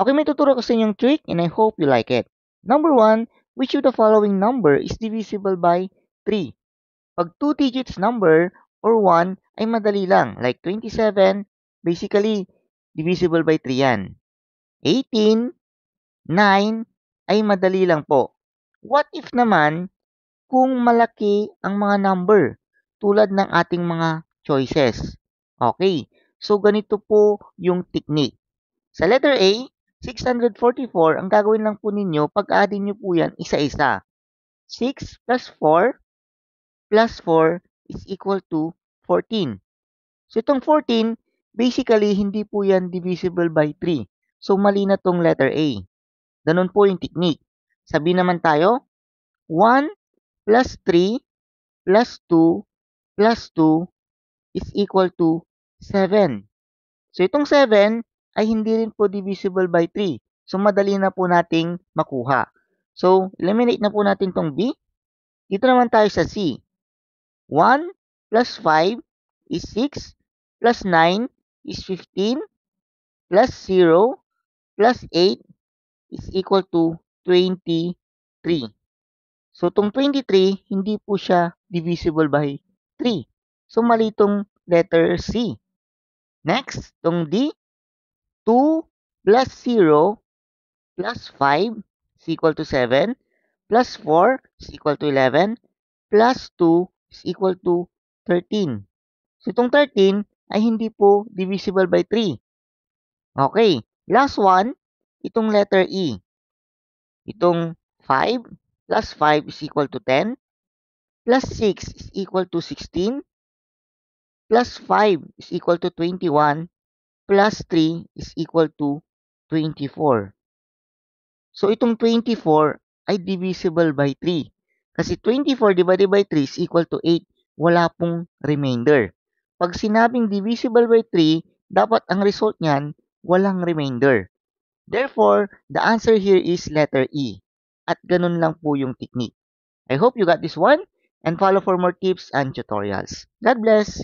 Okay, may tuturo ko sa inyong trick and I hope you like it. Number 1, which of the following number is divisible by 3? Pag 2 digits number or 1 ay madali lang. Like 27, basically, divisible by 3 yan. 18, 9 ay madali lang po. What if naman kung malaki ang mga number tulad ng ating mga choices? Okay, so ganito po yung technique. Sa letter A, 644, ang gagawin lang po ninyo, pag-addin nyo po yan isa-isa. 6 plus 4 plus 4 is equal to 14. So itong 14, basically, hindi po yan divisible by 3. So mali na tong letter A. Ganun po yung technique. Sabi naman tayo, 1 plus 3 plus 2 plus 2 is equal to 7. So itong 7 ay hindi rin po divisible by 3. So madali na po nating makuha. So eliminate na po natin tong B. Dito naman tayo sa C. 1 plus 5 is 6 plus 9 is 15 plus 0 plus 8 is equal to 23. So itong 23, hindi po siya divisible by 3. So mali itong letter C. Next, itong D. 2 plus 0 plus 5 is equal to 7 plus 4 is equal to 11 plus 2 is equal to 13. So itong 13 ay hindi po divisible by 3. Okay, last one, itong letter E. Itong 5 plus 5 is equal to 10 plus 6 is equal to 16 plus 5 is equal to 21 plus 3 is equal to 24. So itong 24 ay divisible by 3. Kasi 24 divided by 3 is equal to 8. Wala pong remainder. Pag sinabing divisible by 3, dapat ang result niyan walang remainder. Therefore, the answer here is letter E. At ganun lang po yung technique. I hope you got this one and follow for more tips and tutorials. God bless!